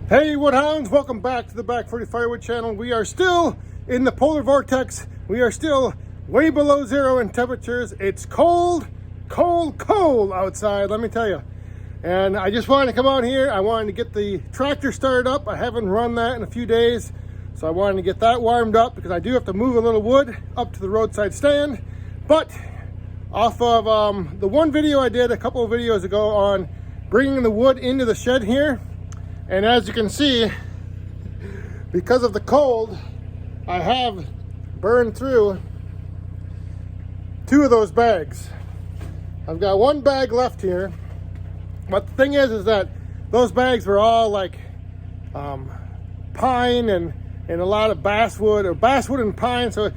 Hey Woodhounds, welcome back to the Back 40 Firewood channel. We are still in the polar vortex. We are still way below zero in temperatures. It's cold outside, let me tell you. And I just wanted to come out here. I wanted to get the tractor started up. I haven't run that in a few days, so I wanted to get that warmed up because I do have to move a little wood up to the roadside stand. But off of the one video I did a couple of videos ago on bringing the wood into the shed here, and as you can see, because of the cold, I have burned through 2 of those bags. I've got 1 bag left here, but the thing is that those bags were all like pine and a lot of basswood, or basswood and pine, so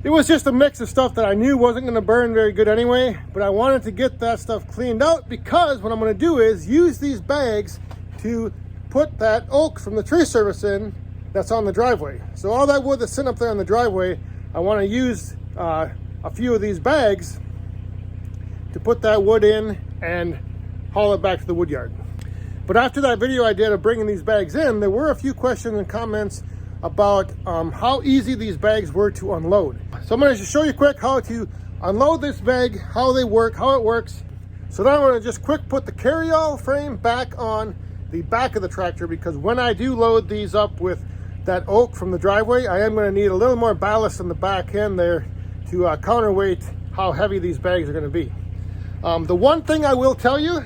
it was just a mix of stuff that I knew wasn't going to burn very good anyway. But I wanted to get that stuff cleaned out because what I'm going to do is use these bags to put that oak from the tree service in that's on the driveway. So all that wood that's sitting up there on the driveway, I want to use a few of these bags to put that wood in and haul it back to the wood yard. But after that video I did of bringing these bags in, there were a few questions and comments about how easy these bags were to unload. So I'm going to show you quick how to unload this bag, how they work, how it works. So now I'm going to just quick put the carryall frame back on the back of the tractor, because when I do load these up with that oak from the driveway, I am going to need a little more ballast in the back end there to counterweight how heavy these bags are going to be. The one thing I will tell you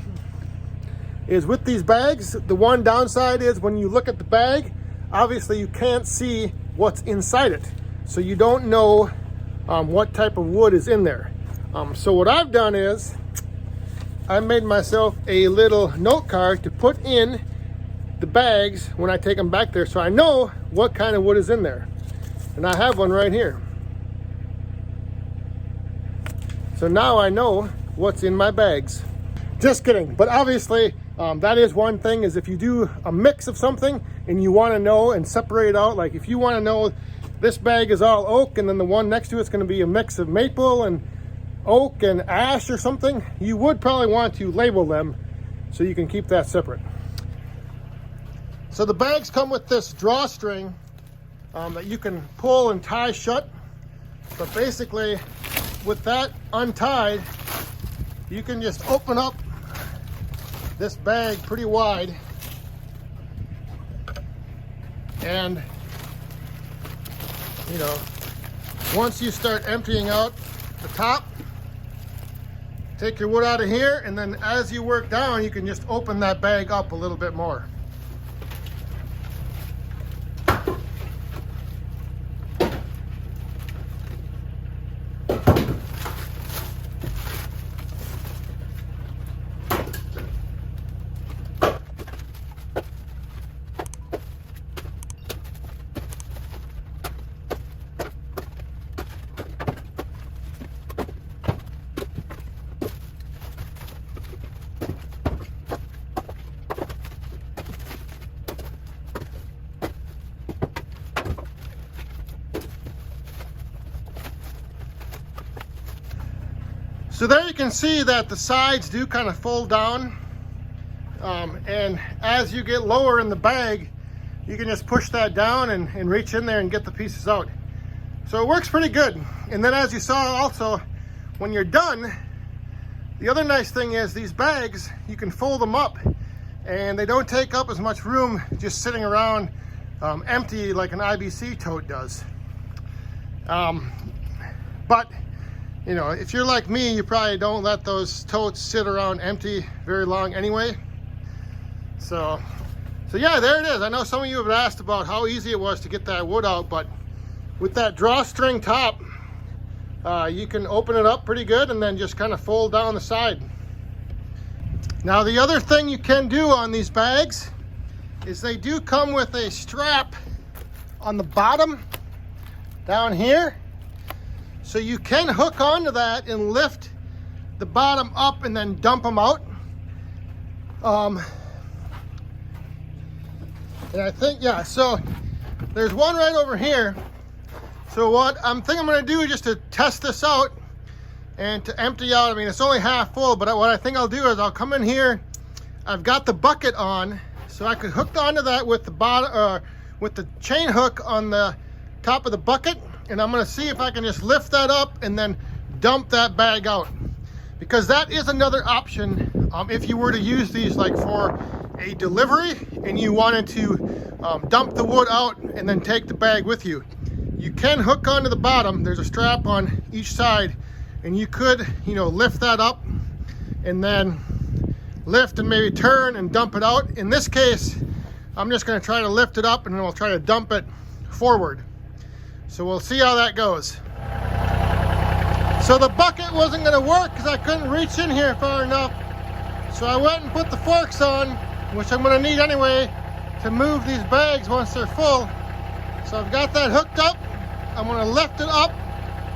is with these bags, the one downside is when you look at the bag, obviously you can't see what's inside it. So you don't know what type of wood is in there. So what I've done is I made myself a little note card to put in the bags when I take them back there, so I know what kind of wood is in there. And I have one right here. So now I know what's in my bags. Just kidding, but obviously that is one thing, is if you do a mix of something and you want to know and separate out, like if you want to know this bag is all oak and then the one next to it's going to be a mix of maple and oak and ash or something, you would probably want to label them so you can keep that separate. So the bags come with this drawstring that you can pull and tie shut. But basically with that untied, you can just open up this bag pretty wide, and you know, once you start emptying out the top, take your wood out of here, and then as you work down, you can just open that bag up a little bit more. So there you can see that the sides do kind of fold down, and as you get lower in the bag, you can just push that down and reach in there and get the pieces out. So it works pretty good. And then as you saw also, when you're done, the other nice thing is these bags, you can fold them up and they don't take up as much room just sitting around empty like an IBC tote does. But you know, if you're like me, you probably don't let those totes sit around empty very long anyway. So yeah, there it is. I know some of you have asked about how easy it was to get that wood out, but with that drawstring top, you can open it up pretty good and then just kind of fold down the side. Now the other thing you can do on these bags is they do come with a strap on the bottom down here. So you can hook onto that and lift the bottom up and then dump them out. And I think, yeah, so there's one right over here. So what I'm gonna do just to test this out and to empty out, I mean, it's only half full, but what I think I'll do is I'll come in here. I've got the bucket on, So I could hook onto that with the bottom, with the chain hook on the top of the bucket, and I'm gonna see if I can just lift that up and then dump that bag out. Because that is another option if you were to use these like for a delivery and you wanted to dump the wood out and then take the bag with you. You can hook onto the bottom. There's a strap on each side, and you could, you know, lift that up and then lift and maybe turn and dump it out. In this case, I'm just going to try to lift it up and then we'll try to dump it forward. So we'll see how that goes. So the bucket wasn't going to work because I couldn't reach in here far enough. So I went and put the forks on, which I'm going to need anyway to move these bags once they're full. So I've got that hooked up. I'm going to lift it up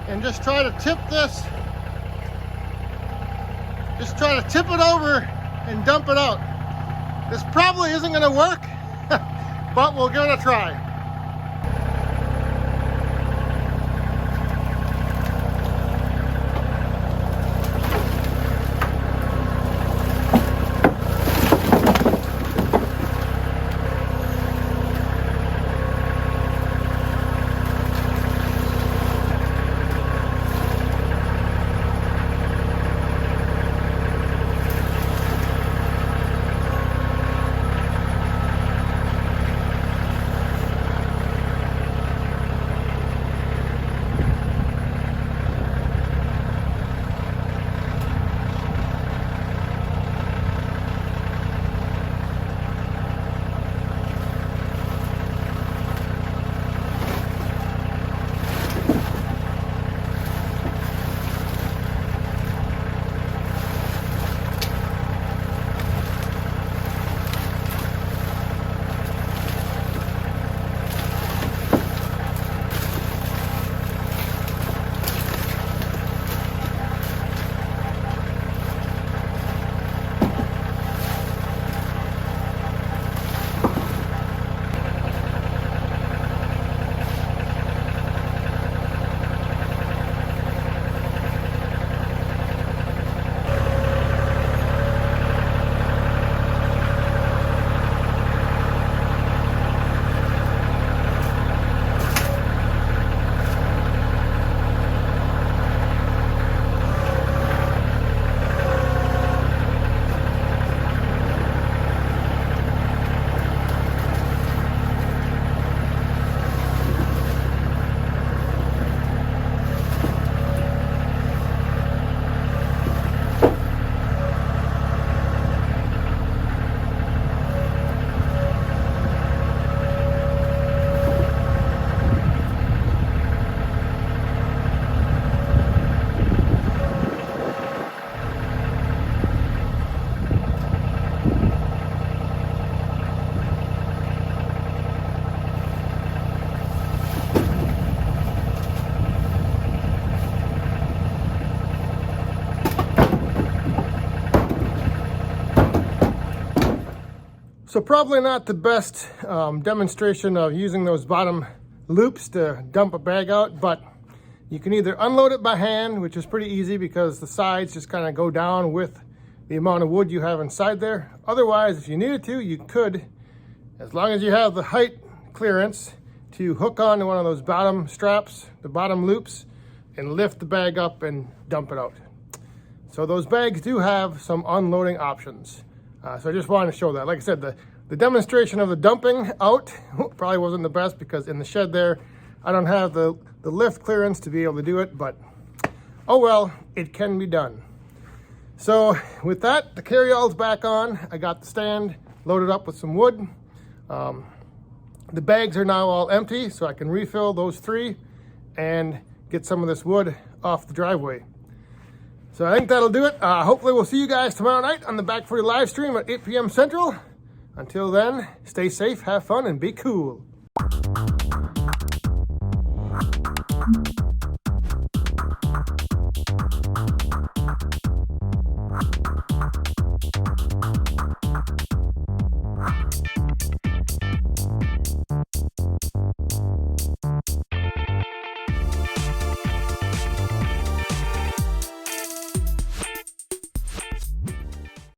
and just try to tip this. Just try to tip it over and dump it out. This probably isn't going to work, but we'll give it a try. So probably not the best demonstration of using those bottom loops to dump a bag out, but you can either unload it by hand, which is pretty easy because the sides just kind of go down with the amount of wood you have inside there. Otherwise, if you needed to, you could, as long as you have the height clearance, to hook onto one of those bottom straps, the bottom loops, and lift the bag up and dump it out. So those bags do have some unloading options. So I just wanted to show that. Like I said, the demonstration of the dumping out probably wasn't the best because in the shed there, I don't have the lift clearance to be able to do it, but oh well, it can be done. So with that, the carryall's back on. I got the stand loaded up with some wood. The bags are now all empty, so I can refill those 3 and get some of this wood off the driveway. So I think that'll do it. Hopefully we'll see you guys tomorrow night on the Back 40 live stream at 8 p.m. Central. Until then, stay safe, have fun, and be cool.